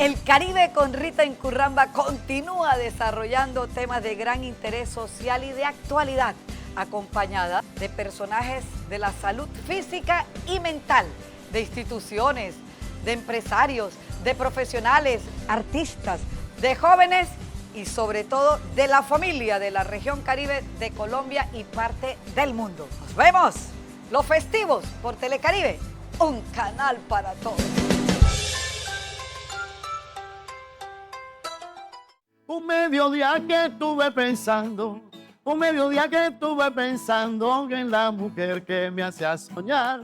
El Caribe con Rita Incurramba continúa desarrollando temas de gran interés social y de actualidad, acompañada de personajes de la salud física y mental, de instituciones, de empresarios, de profesionales, artistas, de jóvenes y sobre todo de la familia de la región Caribe de Colombia y parte del mundo. Nos vemos los festivos por Telecaribe, un canal para todos. Un mediodía que estuve pensando en la mujer que me hacía soñar.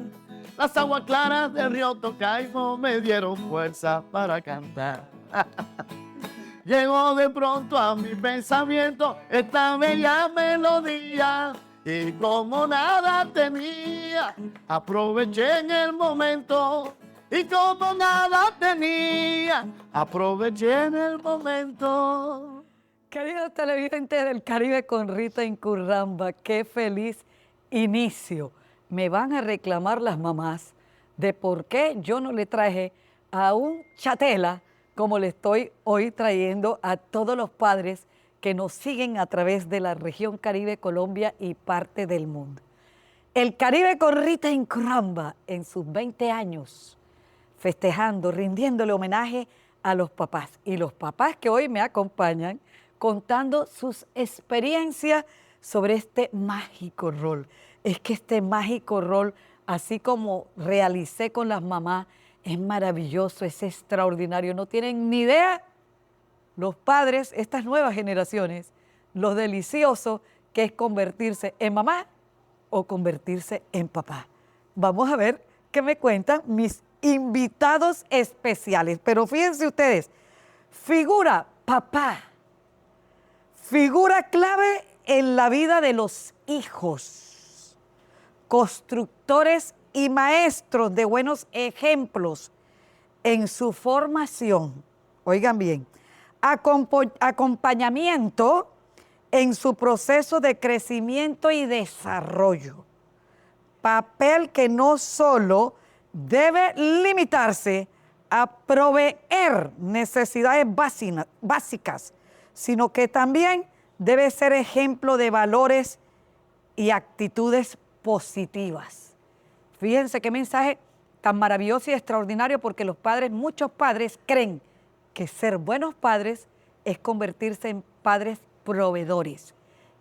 Las aguas claras del río Tocaibo me dieron fuerza para cantar. Llegó de pronto a mi pensamiento esta bella melodía y como nada tenía, aproveché en el momento. Y como nada tenía, aproveché en el momento. Queridos televidentes del Caribe con Rita Incurramba, qué feliz inicio. Me van a reclamar las mamás de por qué yo no le traje a un chatela como le estoy hoy trayendo a todos los padres que nos siguen a través de la región Caribe, Colombia y parte del mundo. El Caribe con Rita Incurramba en sus 20 años, festejando, rindiéndole homenaje a los papás. Y los papás que hoy me acompañan contando sus experiencias sobre este mágico rol. Es que este mágico rol, así como realicé con las mamás, es maravilloso, es extraordinario. No tienen ni idea los padres, estas nuevas generaciones, lo delicioso que es convertirse en mamá o convertirse en papá. Vamos a ver qué me cuentan mis invitados especiales. Pero fíjense ustedes, figura papá, figura clave en la vida de los hijos, constructores y maestros de buenos ejemplos en su formación. Oigan bien, acompañamiento en su proceso de crecimiento y desarrollo. Papel que no solo debe limitarse a proveer necesidades básicas, sino que también debe ser ejemplo de valores y actitudes positivas. Fíjense qué mensaje tan maravilloso y extraordinario, porque los padres, muchos padres creen que ser buenos padres es convertirse en padres proveedores.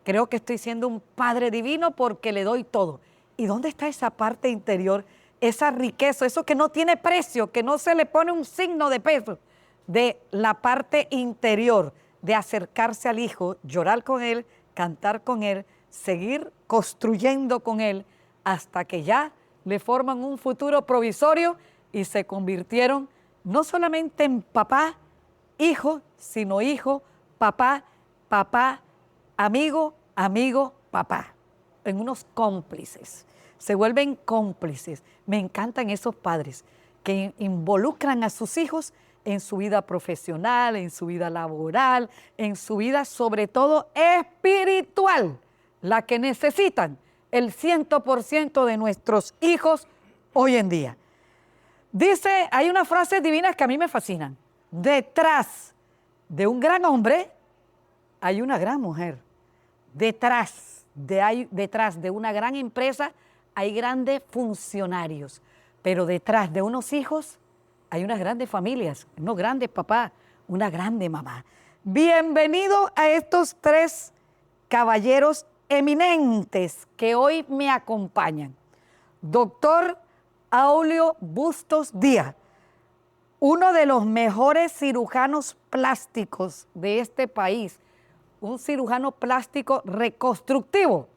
Creo que estoy siendo un padre divino porque le doy todo. ¿Y dónde está esa parte interior? Esa riqueza, eso que no tiene precio, que no se le pone un signo de peso, de la parte interior, de acercarse al hijo, llorar con él, cantar con él, seguir construyendo con él, hasta que ya le forman un futuro provisorio y se convirtieron no solamente en papá, hijo, sino hijo, papá, papá, amigo, amigo, papá, en unos cómplices. Se vuelven cómplices. Me encantan esos padres que involucran a sus hijos en su vida profesional, en su vida laboral, en su vida sobre todo espiritual, la que necesitan el 100% de nuestros hijos hoy en día. Dice, hay unas frases divinas que a mí me fascinan. Detrás de un gran hombre hay una gran mujer. Detrás de una gran empresa hay grandes funcionarios, pero detrás de unos hijos hay unas grandes familias, unos grandes papás, una grande mamá. Bienvenido a estos tres caballeros eminentes que hoy me acompañan. Doctor Aulio Bustos Díaz, uno de los mejores cirujanos plásticos de este país, un cirujano plástico reconstructivo.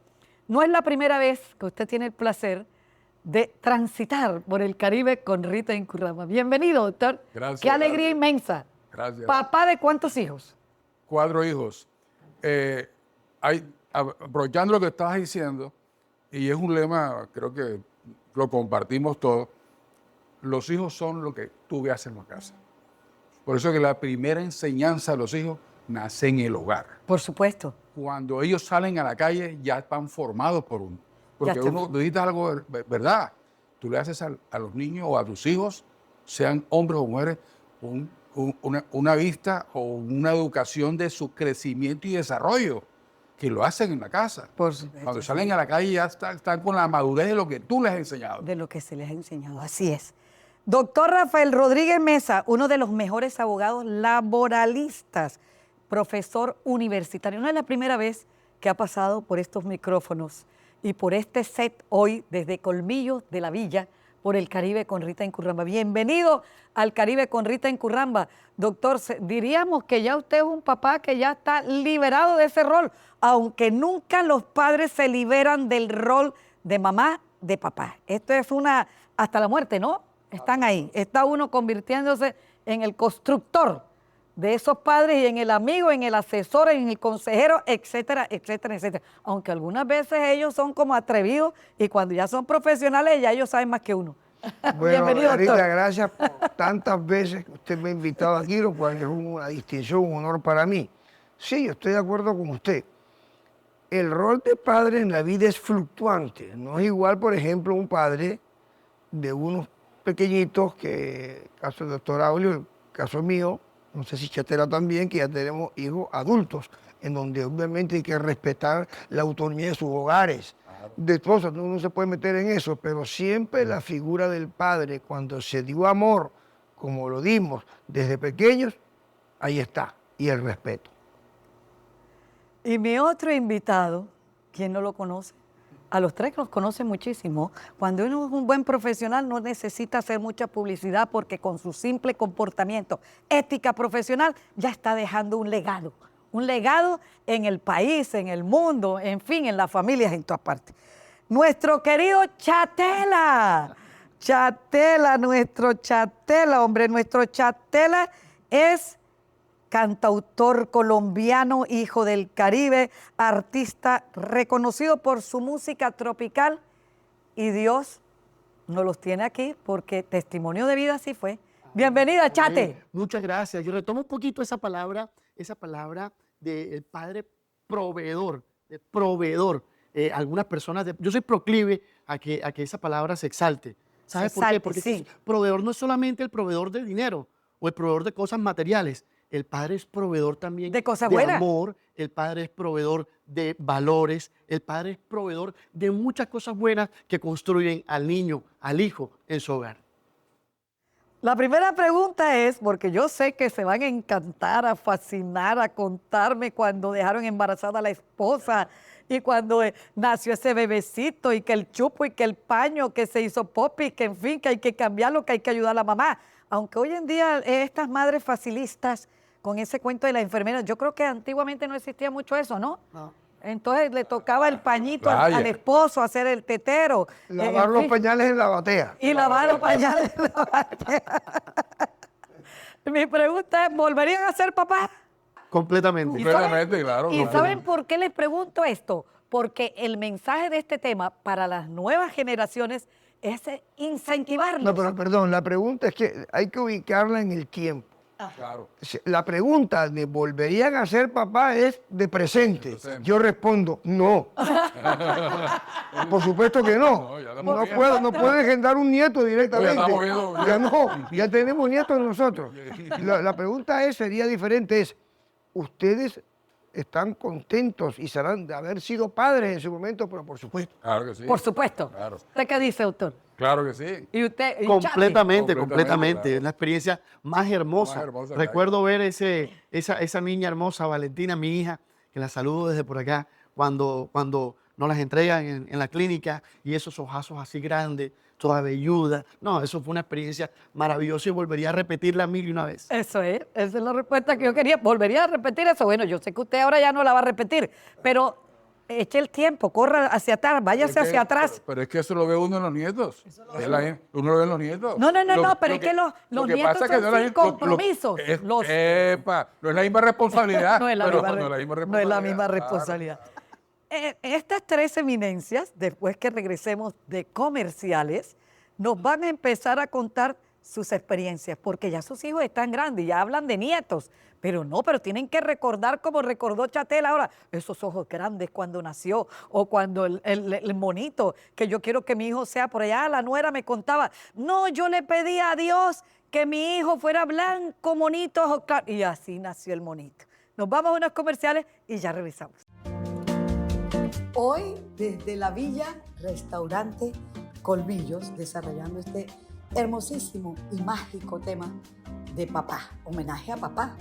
No es la primera vez que usted tiene el placer de transitar por el Caribe con Rita Incurramba. Bienvenido, doctor. Gracias. Qué alegría inmensa. Gracias. ¿Papá de cuántos hijos? 4 hijos. Aprovechando lo que estabas diciendo, y es un lema, creo que lo compartimos todos, los hijos son lo que tú veas en la casa. Por eso que la primera enseñanza de los hijos nace en el hogar. Por supuesto. Cuando ellos salen a la calle ya están formados por uno. Porque uno necesita algo, ¿verdad? Tú le haces a los niños o a tus hijos, sean hombres o mujeres, un una vista o una educación de su crecimiento y desarrollo, que lo hacen en la casa. Por supuesto. Cuando salen a la calle ya están con la madurez de lo que tú les has enseñado. De lo que se les ha enseñado, así es. Doctor Rafael Rodríguez Mesa, uno de los mejores abogados laboralistas, profesor universitario. No es la primera vez que ha pasado por estos micrófonos y por este set hoy desde Colmillos de la Villa, por el Caribe con Rita Incurramba. Bienvenido al Caribe con Rita Incurramba. Doctor, diríamos que ya usted es un papá que ya está liberado de ese rol, aunque nunca los padres se liberan del rol de mamá, de papá. Esto es una, hasta la muerte, ¿no? Están ahí. Está uno convirtiéndose en el constructor de esos padres y en el amigo, en el asesor, en el consejero, etcétera, etcétera, etcétera. Aunque algunas veces ellos son como atrevidos y cuando ya son profesionales ya ellos saben más que uno. Bueno, Bienvenido, Rita, doctor. gracias por tantas veces que usted me ha invitado aquí, lo cual es una distinción, un honor para mí. Sí, yo estoy de acuerdo con usted. El rol de padre en la vida es fluctuante. No es igual, por ejemplo, un padre de unos pequeñitos, que caso del doctor Aulio, el caso mío, no sé si Chatela también, que ya tenemos hijos adultos, en donde obviamente hay que respetar la autonomía de sus hogares. De cosas, uno no se puede meter en eso, pero siempre la figura del padre, cuando se dio amor, como lo dimos desde pequeños, ahí está, y el respeto. Y mi otro invitado, ¿quién no lo conoce? A los tres los conoce muchísimo. Cuando uno es un buen profesional no necesita hacer mucha publicidad porque con su simple comportamiento, ética profesional, ya está dejando un legado. Un legado en el país, en el mundo, en fin, en las familias, en todas partes. Nuestro querido Chatela. Chatela, nuestro Chatela, hombre, nuestro Chatela es cantautor colombiano, hijo del Caribe, artista reconocido por su música tropical y Dios nos los tiene aquí porque testimonio de vida así fue. Bienvenida, Chate. Muchas gracias. Yo retomo un poquito esa palabra del padre proveedor, de proveedor. Algunas personas, yo soy proclive a que esa palabra se exalte. ¿Sabes por qué? Porque sí. proveedor no es solamente el proveedor de dinero o el proveedor de cosas materiales. El padre es proveedor también De cosas de buenas. amor, el padre es proveedor de valores, el padre es proveedor de muchas cosas buenas que construyen al niño, al hijo en su hogar. La primera pregunta es, porque yo sé que se van a encantar, a fascinar, a contarme cuando dejaron embarazada a la esposa y cuando nació ese bebecito y que el chupo y que el paño, que se hizo popi, que en fin, que hay que cambiarlo, que hay que ayudar a la mamá. Aunque hoy en día estas madres facilistas con ese cuento de la enfermera, yo creo que antiguamente no existía mucho eso, ¿no? No. Entonces le tocaba el pañito Vaya. al esposo, hacer el tetero. Lavar en los fin. pañales en la batea. Y lavar los pañales en la batea. Mi pregunta es, ¿volverían a ser papás? Completamente. ¿Y saben- Completamente, claro. ¿Y completamente. saben por qué les pregunto esto? Porque el mensaje de este tema para las nuevas generaciones es incentivarlos. No, pero perdón, la pregunta es que hay que ubicarla en el tiempo. Claro. La pregunta de ¿volverían a ser papá? Es de presente. Presente. Yo respondo, no. Por supuesto que no. No, ya estamos No viendo. puedo, no puedo engendrar un nieto directamente. Ya estamos viendo. Ya no, ya tenemos nietos nosotros. La pregunta sería diferente, es, ¿ustedes están contentos y serán de haber sido padres en su momento? Pero por supuesto. Claro que sí. Por supuesto. Claro. ¿Usted qué dice, doctor? Claro que sí. ¿Y usted? y Chate? Completamente, Completamente, completamente. claro. Es la experiencia más hermosa. Más hermosa que Recuerdo ver esa niña hermosa, Valentina, mi hija, que la saludo desde por acá, cuando nos las entregan en la clínica y esos ojazos así grandes, toda velluda. No, eso fue una experiencia maravillosa y volvería a repetirla 1001 vez. Eso es, esa es la respuesta que yo quería. ¿Volvería a repetir eso? Bueno, yo sé que usted ahora ya no la va a repetir, pero eche el tiempo, corra hacia atrás, váyase Es que- hacia atrás. Pero es que eso lo ve uno en los nietos. Uno lo ve en los nietos. No, pero es que los lo que nietos pasa es que son no es la sin misma- compromisos. Epa, no es la misma responsabilidad. No es la pero misma, no es la misma no es la responsabilidad. misma Claro. responsabilidad. Estas tres eminencias, después que regresemos de comerciales, nos van a empezar a contar sus experiencias, porque ya sus hijos están grandes, ya hablan de nietos, pero tienen que recordar como recordó Chatel ahora, esos ojos grandes cuando nació, o cuando el monito, que yo quiero que mi hijo sea por allá, la nuera me contaba, no, yo le pedí a Dios que mi hijo fuera blanco, monito, ojos claros, y así nació el monito. Nos vamos a unos comerciales y ya regresamos. Hoy, desde la Villa Restaurante Colmillos, desarrollando este hermosísimo y mágico tema de papá, homenaje a papá.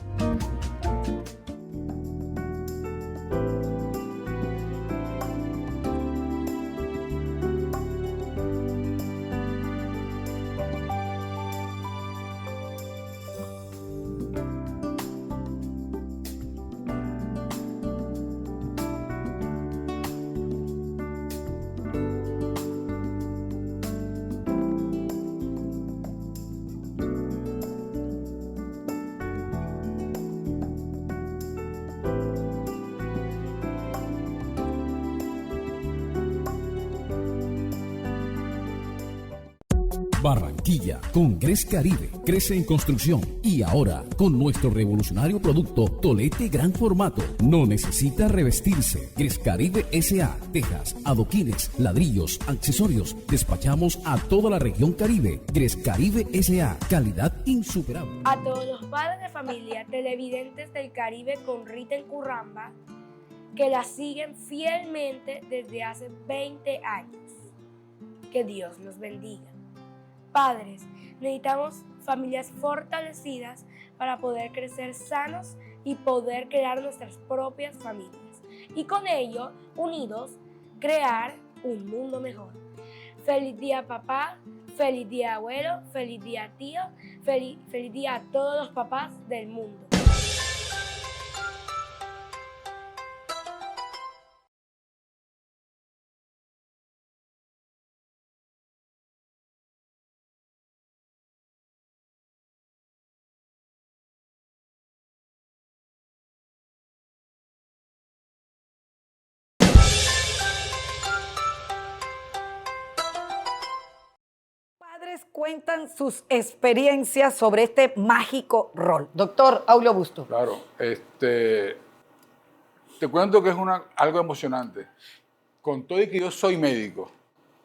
Barranquilla, con Gres Caribe, crece en construcción y ahora con nuestro revolucionario producto Tolete Gran Formato. No necesita revestirse. Gres Caribe S.A. Tejas, adoquines, ladrillos, accesorios. Despachamos a toda la región Caribe. Gres Caribe S.A. Calidad insuperable. A todos los padres de familia, televidentes del Caribe con Rita en Curramba, que la siguen fielmente desde hace 20 años. Que Dios los bendiga. Padres, necesitamos familias fortalecidas para poder crecer sanos y poder crear nuestras propias familias. Y con ello, unidos, crear un mundo mejor. Feliz día papá, feliz día abuelo, feliz día tío, feliz día a todos los papás del mundo. Padres cuentan sus experiencias sobre este mágico rol. Doctor Aulio Busto. Claro, te cuento que es algo emocionante. Con todo y que yo soy médico,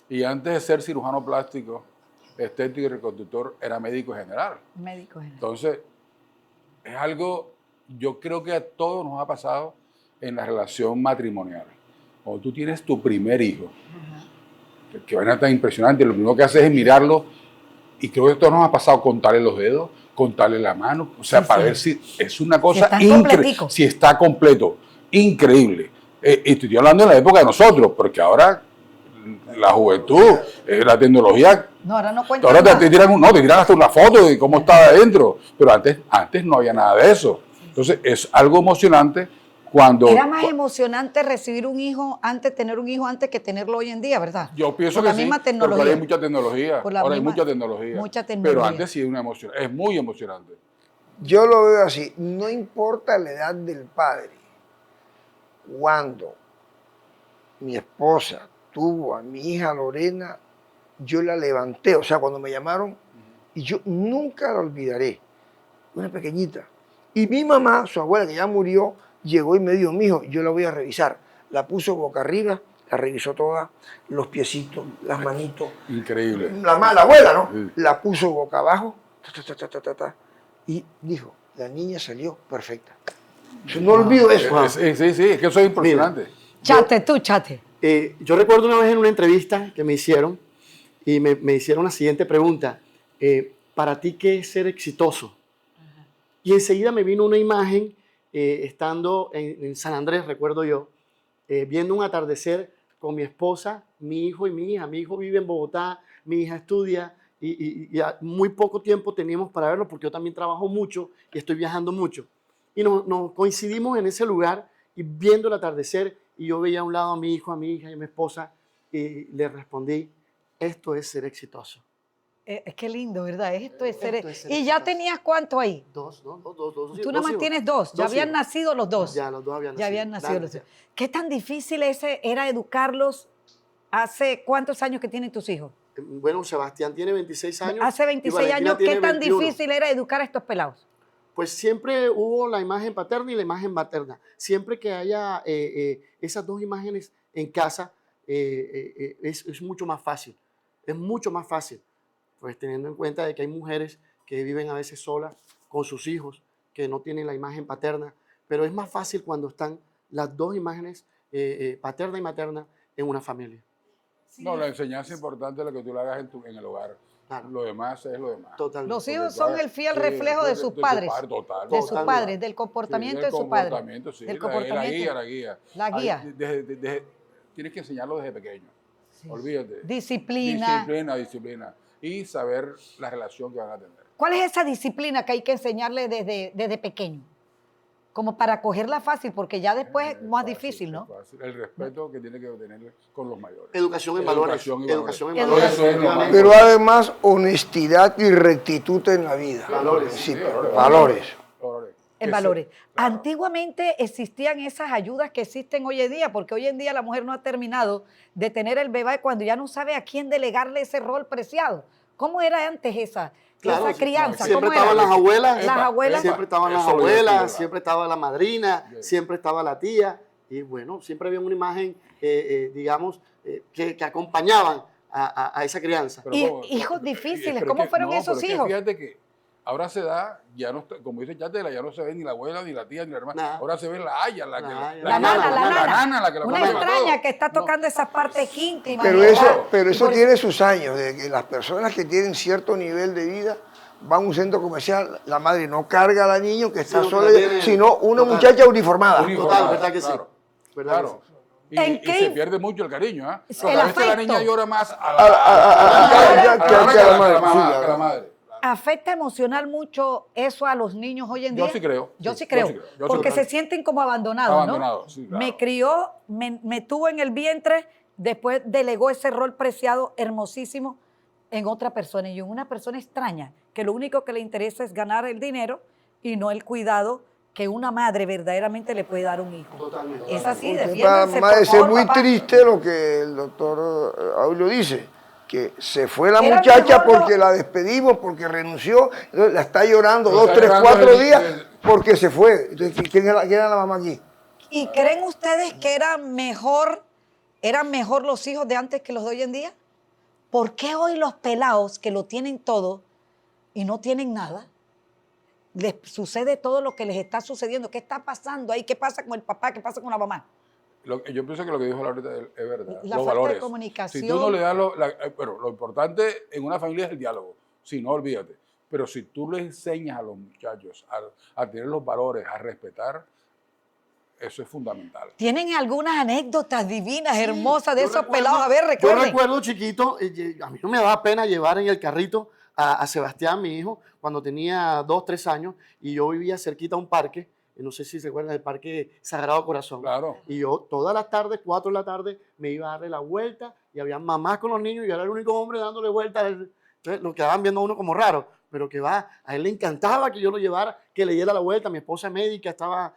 y antes de ser cirujano plástico, estético y reconstructor, era médico general. Médico general. Entonces, es algo, yo creo que a todos nos ha pasado en la relación matrimonial. Cuando tú tienes tu primer hijo, que vaina tan impresionante, lo primero que haces es mirarlo, y creo que esto nos ha pasado, contarle los dedos, contarle la mano, o sea, Sí, para sí. ver si es una cosa Si están completicos. si está completo, increíble. Y estoy hablando de la época de nosotros, porque ahora la juventud, la tecnología, No, ahora no cuentan ahora nada. te tiran hasta una foto de cómo estaba adentro, pero antes no había nada de eso. Entonces es algo emocionante cuando... Era más emocionante recibir un hijo antes, tener un hijo antes que tenerlo hoy en día, ¿verdad? Yo pienso Por que la sí, misma porque tecnología. ahora hay mucha tecnología. Por la Ahora hay misma- mucha tecnología. mucha Pero tecnología. antes sí es muy emocionante. Yo lo veo así, no importa la edad del padre, cuando mi esposa tuvo a mi hija Lorena, yo la levanté, o sea, cuando me llamaron, y yo nunca la olvidaré, una pequeñita. Y mi mamá, su abuela, que ya murió, llegó y me dijo, mijo, yo la voy a revisar. La puso boca arriba, la revisó toda, los piecitos, las manitos. Increíble. La abuela, ¿no? Sí. La puso boca abajo, y dijo, la niña salió perfecta. Yo no olvido eso. Sí, es que eso es impresionante. Chate. Yo recuerdo una vez en una entrevista que me hicieron y me hicieron la siguiente pregunta. ¿Para ti qué es ser exitoso? Y enseguida me vino una imagen estando en San Andrés, recuerdo yo, viendo un atardecer con mi esposa, mi hijo y mi hija. Mi hijo vive en Bogotá, mi hija estudia y a muy poco tiempo teníamos para verlo porque yo también trabajo mucho y estoy viajando mucho. Y nos coincidimos en ese lugar y viendo el atardecer y yo veía a un lado a mi hijo, a mi hija y a mi esposa y le respondí, esto es ser exitoso. Es que lindo, ¿verdad? Esto es ser... Esto es ser ¿Y ya exitoso. tenías cuánto ahí? Dos. Tú nada más tienes dos. Ya habían hijos. nacido los dos. Ya, los dos habían nacido. Ya habían nacido los Grandes. dos. ¿Qué tan difícil era educarlos? ¿Hace cuántos años que tienen tus hijos? Bueno, Sebastián tiene 26 años. Hace y 26 Valentina años, tiene ¿qué tan 21. difícil era educar a estos pelados? Pues siempre hubo la imagen paterna y la imagen materna. Siempre que haya esas dos imágenes en casa, es mucho más fácil. Es mucho más fácil. Pues teniendo en cuenta de que hay mujeres que viven a veces solas con sus hijos, que no tienen la imagen paterna, pero es más fácil cuando están las dos imágenes, paterna y materna, en una familia. No, la enseñanza importante es la que tú la hagas en el hogar. Claro. Lo demás es lo demás. Totalmente. Los Porque hijos tú son hagas- el fiel sí, reflejo de sus padres. total. De sus Totalmente. padres, del Sí, comportamiento del de su padre. comportamiento, sí, Del la comportamiento. guía. La guía. Tienes que enseñarlo desde pequeño. Sí. Olvídate. Disciplina. Disciplina. Y saber la relación que van a tener. ¿Cuál es esa disciplina que hay que enseñarle desde pequeño? Como para cogerla fácil, porque ya después es más Fácil, difícil, ¿no? es fácil. El respeto que tiene que tener con los mayores. Educación en valores. Educación y Educación en valores. valores. Eso es lo más Pero además, honestidad y rectitud en la vida. Valores. Sí, Sí, valores. Valores. En Que valores. claro. Antiguamente existían esas ayudas que existen hoy en día, porque hoy en día la mujer no ha terminado de tener el bebé cuando ya no sabe a quién delegarle ese rol preciado. ¿Cómo era antes esa Claro, crianza? siempre ¿Cómo era? estaban las abuelas. Las abuelas. Siempre estaban las Eso lo iba a decir, abuelas, ¿verdad? siempre estaba la madrina, Sí. siempre estaba la tía. Y bueno, siempre había una imagen, digamos, que acompañaban a esa crianza. Pero Y ¿cómo? hijos difíciles, pero ¿cómo es que- fueron no, esos pero es que hijos? Fíjate que ahora se da, ya no, como dice Yatela, ya no se ve ni la abuela, ni la tía, ni la hermana. Nah. Ahora se ve la haya, La nana, La nana. la que la Una acompaña para extraña todo. que está No, tocando esas partes íntimas. Pero y eso, tal. pero Y eso por- tiene sus años, de que las personas que tienen cierto nivel de vida van a un centro comercial, la madre no carga a la niña que está Sí, sola, la tiene- sino una total. muchacha uniformada. Total, ¿verdad que sí? Claro. ¿Verdad Claro. Y, ¿En y qué se inf- pierde mucho el cariño, ¿ah? El Cada vez que la afecto. niña llora más a ya, la que a la que madre, la mamá, sí, que la madre. ¿Afecta emocional mucho eso a los niños hoy en Yo día? sí creo, Yo sí, sí creo. yo sí creo, yo sí Porque creo. se sienten como abandonados, Abandonados, ¿no? sí, claro. Me crió, me tuvo en el vientre, después delegó ese rol preciado, hermosísimo, en otra persona. Y en una persona extraña, que lo único que le interesa es ganar el dinero y no el cuidado que una madre verdaderamente le puede dar a un hijo. Totalmente. Es así, Porque defiéndanse, va a por ser favor, muy papá. triste lo que el doctor Aurelio dice, que se fue la Era muchacha mejor no- porque la despedimos, porque renunció, entonces la está llorando Lo 2, está 3, llorando 4 desde- días desde- porque se fue. Entonces, ¿quién era la mamá aquí? ¿Y creen ustedes que eran mejor los hijos de antes que los de hoy en día? ¿Por qué hoy los pelados que lo tienen todo y no tienen nada, les sucede todo lo que les está sucediendo? ¿Qué está pasando ahí? ¿Qué pasa con el papá? ¿Qué pasa con la mamá? Yo pienso que lo que dijo ahorita es verdad. La Los falta de valores. comunicación. Si tú no le das bueno, lo importante en una familia es el diálogo. Si no, olvídate. Pero si tú le enseñas a los muchachos a tener los valores, a respetar, eso es fundamental. ¿Tienen algunas anécdotas divinas, hermosas de Yo esos recuerdo- pelados? A ver, Yo recuerden. recuerdo chiquito, a mí no me daba pena llevar en el carrito a Sebastián, mi hijo, cuando tenía 2, 3 años, y yo vivía cerquita a un parque, no sé si se acuerdan del Parque Sagrado Corazón. Claro. Y yo todas las tardes, 4 de la tarde, me iba a darle la vuelta, y había mamás con los niños, y yo era el único hombre dándole vuelta. Entonces lo quedaban viendo a uno como raro, pero que va, a él le encantaba que yo lo llevara, que le diera la vuelta. Mi esposa médica estaba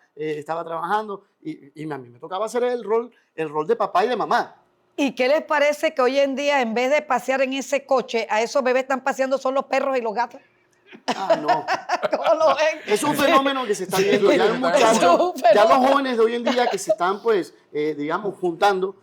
trabajando, y a mí me tocaba hacer el rol de papá y de mamá. ¿Y qué les parece que hoy en día, en vez de pasear en ese coche, a esos bebés están paseando son los perros y los gatos? Ah, no. ¿Cómo lo ven? Es un fenómeno que se está viendo. sí, Ya sí, los sí, muchachos, es un ya los fenómeno. jóvenes de hoy en día que se están, pues, digamos, juntando,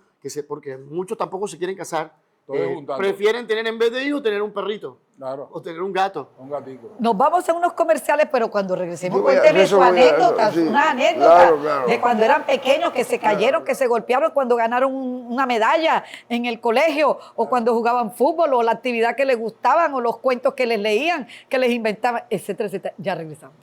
porque muchos tampoco se quieren casar, Todo es juntando. prefieren tener en vez de hijos, tener un perrito Claro. o tener un gato. Un gatico. Nos vamos a unos comerciales, pero cuando regresemos, Yo voy a- cuéntenme eso sus voy a- anécdotas, sí. una anécdota Claro. de cuando eran pequeños, que se cayeron, que se golpearon cuando ganaron una medalla en el colegio, o cuando jugaban fútbol, o la actividad que les gustaban, o los cuentos que les leían, que les inventaban, etcétera, etcétera. Ya regresamos.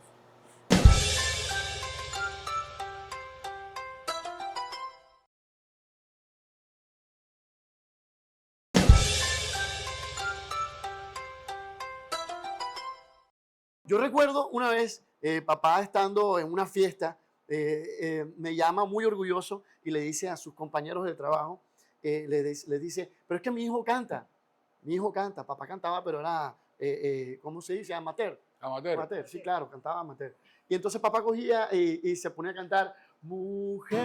Yo recuerdo una vez, papá estando en una fiesta, me llama muy orgulloso y le dice a sus compañeros de trabajo, le dice, pero es que mi hijo canta, papá cantaba, pero era, ¿cómo se dice? Amateur. Amateur. Amateur, sí, claro, cantaba amateur. Y entonces papá cogía y se ponía a cantar, mujer,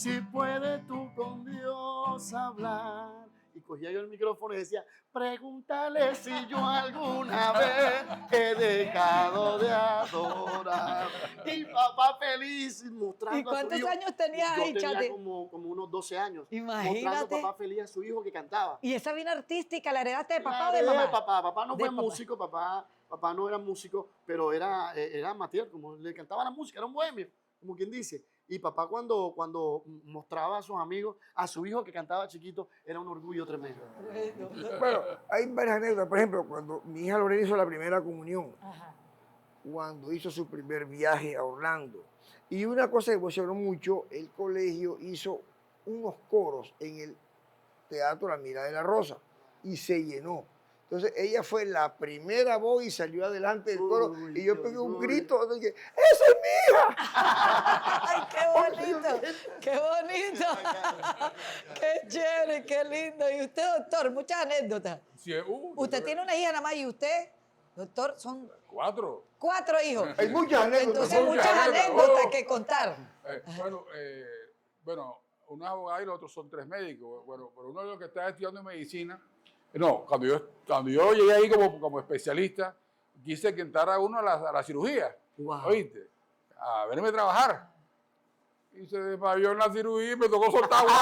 si puedes tú con Dios hablar. Y cogía yo el micrófono y decía, pregúntale si yo alguna vez he dejado de adorar. Y papá feliz mostrando ¿Y cuántos a su hijo. años tenías Yo ahí, tenía Chate? como unos 12 años. Imagínate. Mostrando papá feliz a su hijo que cantaba. ¿Y esa vida artística la heredaste de papá La o de heredé mamá? de papá. Papá no De fue papá. músico, papá no era músico, pero era amateur, como le cantaba la música, era un bohemio, como quien dice. Y papá cuando mostraba a sus amigos, a su hijo que cantaba chiquito, era un orgullo tremendo. Bueno, hay varias anécdotas. Por ejemplo, cuando mi hija Lorena hizo la primera comunión, Ajá. cuando hizo su primer viaje a Orlando. Y una cosa que emocionó mucho, el colegio hizo unos coros en el Teatro La Mira de la Rosa y se llenó. Entonces ella fue la primera voz y salió adelante del coro. Uy, Y yo qué pegué un orgullo. grito, dije, ¡esa es mi hija! ¡Ay, qué bonito! ¡Qué bonito! ¡Qué chévere, qué lindo! Y usted, doctor, muchas anécdotas. Sí, yo Usted creo tiene una hija nada más y usted, doctor, son que 4. 4 hijos. Hay muchas anécdotas. Entonces, muchas anécdotas Oh. que contar. Bueno, una abogada y los otros son 3 médicos. Bueno, pero uno de los que está estudiando medicina, no, cuando yo llegué ahí como especialista, quise que entrara uno a la cirugía, Wow. ¿oíste? A verme trabajar. Y se desmayó en la cirugía y me tocó soltar una.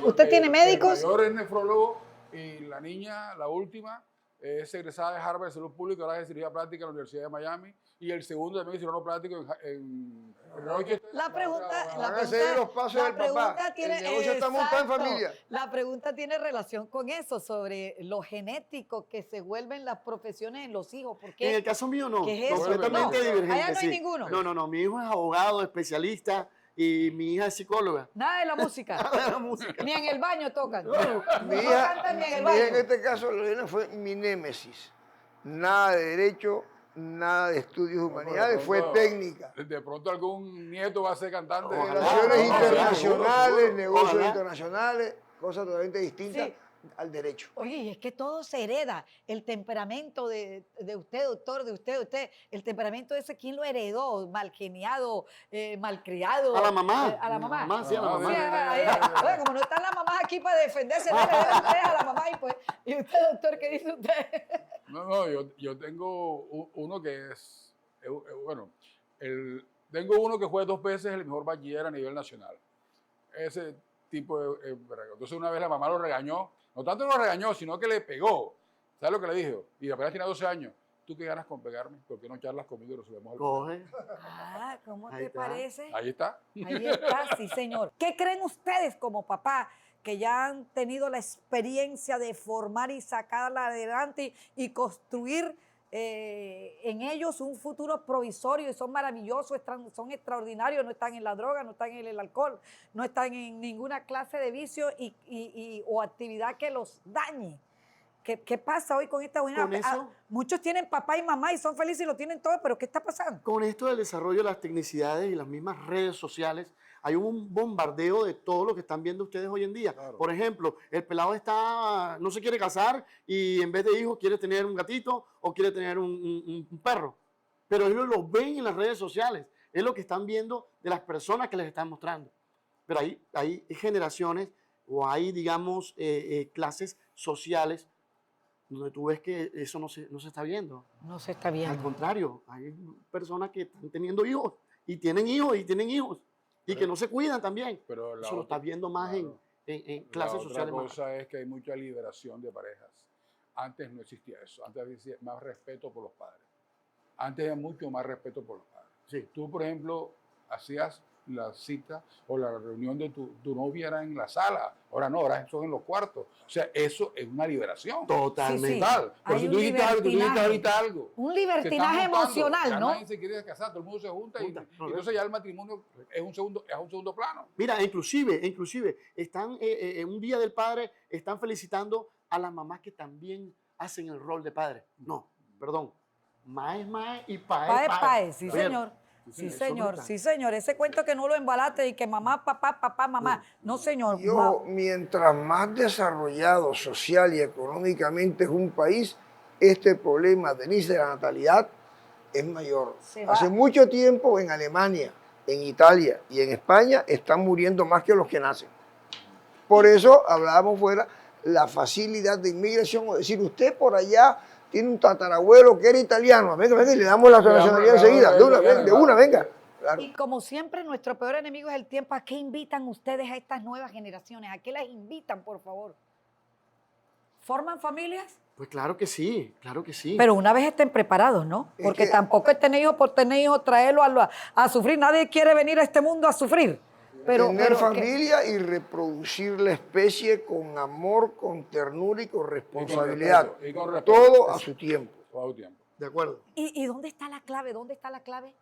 ¿Usted tiene médicos? El mayor es nefrólogo y la niña, la última, es egresada de Harvard de Salud Pública, ahora es de cirugía plástica en la Universidad de Miami. Y el segundo también es cirujano plástico en Rochester. La pregunta, Van a seguir los pasos del papá. tiene, El negocio está montado en exacto. familia. La pregunta tiene relación con eso, sobre lo genético que se vuelven las profesiones en los hijos. ¿Por qué? En el caso mío no, ¿Qué es eso? completamente No, divergente. allá no hay sí. ninguno. No, mi hijo es abogado, especialista y mi hija es psicóloga. Nada de la música. La música. Ni en el baño tocan. Mi No hija, cantan ni en el mi hija baño. en este caso, Lorena, fue mi némesis. Nada de derecho, nada de estudios humanidades, fue técnica. De pronto algún nieto va a ser cantante. Ojalá. Relaciones no, internacionales, seguro. negocios Ojalá. internacionales, cosas totalmente distintas Sí. al derecho. Oye, y es que todo se hereda. El temperamento de usted, doctor, de usted, el temperamento ese, ¿quién lo heredó? Malgeniado, malcriado. A la mamá. A la mamá. Sí, a la Ah, mamá. Sí, oye, como no están las mamás aquí para defenderse, le heredan ustedes a la mamá y pues, ¿y usted, doctor, qué dice usted? No, yo tengo uno que es, bueno, tengo uno que fue 2 veces el mejor bachiller a nivel nacional. Ese tipo de... Entonces una vez la mamá lo regañó, no tanto lo regañó, sino que le pegó. ¿Sabes lo que le dijo? Y apenas tiene 12 años. ¿Tú qué ganas con pegarme? ¿Por qué no charlas conmigo y resolvemos el problema? Coge. Ah, ¿cómo Ahí te está. parece? Ahí está. Ahí está, sí, señor. ¿Qué creen ustedes como papá que ya han tenido la experiencia de formar y sacarla adelante y construir en ellos un futuro provisorio y son maravillosos, son extraordinarios, no están en la droga, no están en el alcohol, no están en ninguna clase de vicio o actividad que los dañe? ¿Qué pasa hoy con esta buena? Con eso- Muchos tienen papá y mamá y son felices y lo tienen todo, pero ¿qué está pasando? Con esto del desarrollo de las tecnicidades y las mismas redes sociales, hay un bombardeo de todo lo que están viendo ustedes hoy en día. Claro. Por ejemplo, el pelado no se quiere casar y en vez de hijos quiere tener un gatito o quiere tener un perro. Pero ellos lo ven en las redes sociales. Es lo que están viendo de las personas que les están mostrando. Pero hay generaciones o hay, digamos, clases sociales donde tú ves que eso no se está viendo. No se está Al viendo. contrario, hay personas que están teniendo hijos y tienen hijos y tienen hijos y que no se cuidan también. Pero la Eso lo otra- estás viendo más claro. en La clases otra sociales. más. cosa es que hay mucha liberación de parejas. Antes no existía eso. Antes había más respeto por los padres. Antes había mucho más respeto por los padres. Sí. Tú, por ejemplo, hacías la cita o la reunión de tu novia era en la sala. Ahora no, ahora son en los cuartos. O sea, eso es una liberación. Totalmente. Sí, sí. Total. Por Hay eso un tú dijiste algo, tú dijiste libertinaje. ahorita algo. Un Se está libertinaje montando. emocional, Ya ¿no? nadie se quiere casar, todo el mundo se junta y Correcto. entonces ya el matrimonio es un segundo plano. Mira, inclusive, están en un día del padre, están felicitando a las mamás que también hacen el rol de padre. No, perdón. Mae es mae y pae Pae, es pae, sí, Oye, señor. Sí, eso señor, no está. sí, señor. Ese cuento que no lo embalaste y que mamá, papá, mamá. No, señor. Yo, mientras más desarrollado social y económicamente es un país, este problema de la natalidad es mayor. Se va. Hace mucho tiempo en Alemania, en Italia y en España están muriendo más que los que nacen. Por eso hablábamos fuera la facilidad de inmigración, o decir, usted por allá tiene un tatarabuelo que era italiano, venga, venga, y le damos la nacionalidad enseguida, de una, venga. Claro. Y como siempre, nuestro peor enemigo es el tiempo. ¿A qué invitan ustedes a estas nuevas generaciones? ¿A qué las invitan, por favor? ¿Forman familias? Pues claro que sí, claro que sí. Pero una vez estén preparados, ¿no? Es Porque que- tampoco es tener hijos por tener hijos, traerlo a sufrir. Nadie quiere venir a este mundo a sufrir. Tener familia y reproducir la especie con amor, con ternura y con responsabilidad. respeto, y con respeto. Todo a su tiempo. Todo el tiempo. De acuerdo. ¿Y dónde está la clave? ¿Dónde está la clave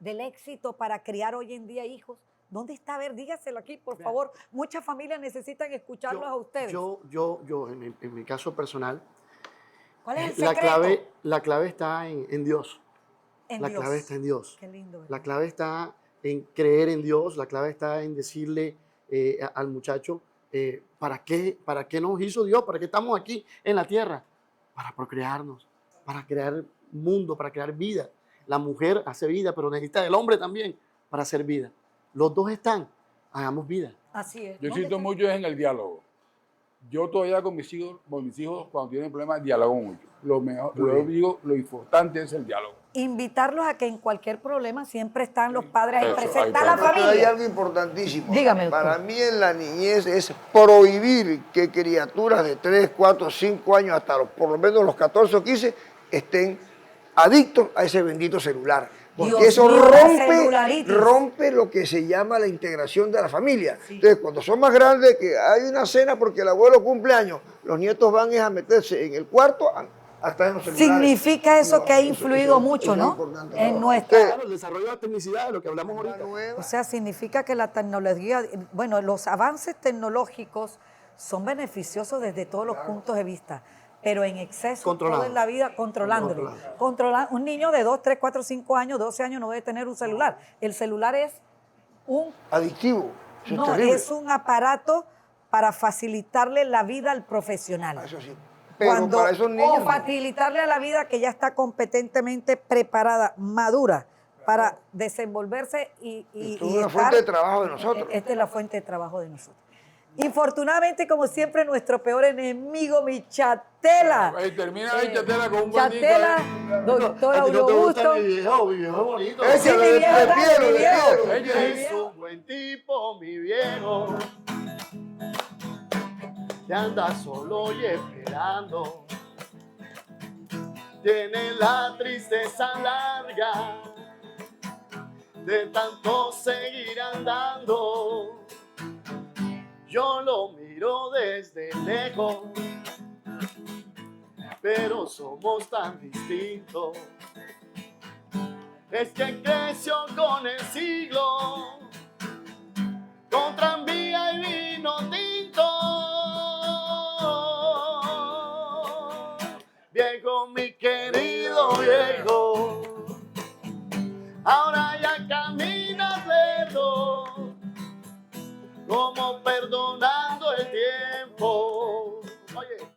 del éxito para criar hoy en día hijos? ¿Dónde está? A ver, dígaselo aquí, por favor. Muchas familias necesitan escucharlos a ustedes. En mi caso personal, ¿Cuál es el secreto? la clave está en Dios. En La Dios. clave está en Dios. Qué lindo, ¿verdad? La clave está en creer en Dios, la clave está en decirle al muchacho, ¿para qué nos hizo Dios? ¿Para qué estamos aquí en la tierra? Para procrearnos, para crear mundo, para crear vida. La mujer hace vida, pero necesita del hombre también para hacer vida. Los dos están, hagamos vida. Así es. Yo ¿Dónde siento está? mucho en el diálogo. Yo todavía con mis hijos cuando tienen problemas, dialogo mucho. Lo importante es el diálogo. Invitarlos a que en cualquier problema siempre están los padres ahí Eso, presentes. ahí Está la está. Hay familia. algo importantísimo. Dígame, doctor. Para mí en la niñez es prohibir que criaturas de 3, 4, 5 años hasta por lo menos los 14 o 15 estén adictos a ese bendito celular. Porque Dios eso mío, la celularitis. rompe lo que se llama la integración de la familia. Entonces, cuando son más grandes, que hay una cena porque el abuelo cumple años, los nietos van a meterse en el cuarto hasta en los celulares. Significa eso que ha Eso influido mucho, es ¿no? importante. En nuestra... Claro, el desarrollo de la tecnicidad, de lo que hablamos ahorita. O sea, significa que la tecnología, bueno, los avances tecnológicos son beneficiosos desde todos los puntos de vista, pero en exceso Controlados. todo en la vida controlándolo. Un niño de 2, 3, 4, 5 años, 12 años no debe tener un celular. El celular es un, Adictivo. Eso no, es terrible. es un aparato para facilitarle la vida al profesional. Eso sí. Pero para esos niños, o no. facilitarle a la vida que ya está competentemente preparada, madura, para desenvolverse y Esto es una fuente de trabajo de nosotros. Esta es la fuente de trabajo de nosotros. Infortunadamente, como siempre, nuestro peor enemigo, mi Chatela. Termina ahí, Chatela, con un buen Chatela, doctora ¿A ti no te gusta Augusto. mi viejo es bonito? Sí, mi viejo, de dale, piel, mi de viejo. piel. Es un buen tipo, mi viejo, que anda solo y esperando. Tiene la tristeza larga de tanto seguir andando. Yo lo miro desde lejos, pero somos tan distintos. Es que creció con el siglo, con tranvía y vino tinto. Viejo, mi querido viejo, ahora ya caminas lejos, como perdonando el tiempo. Oye.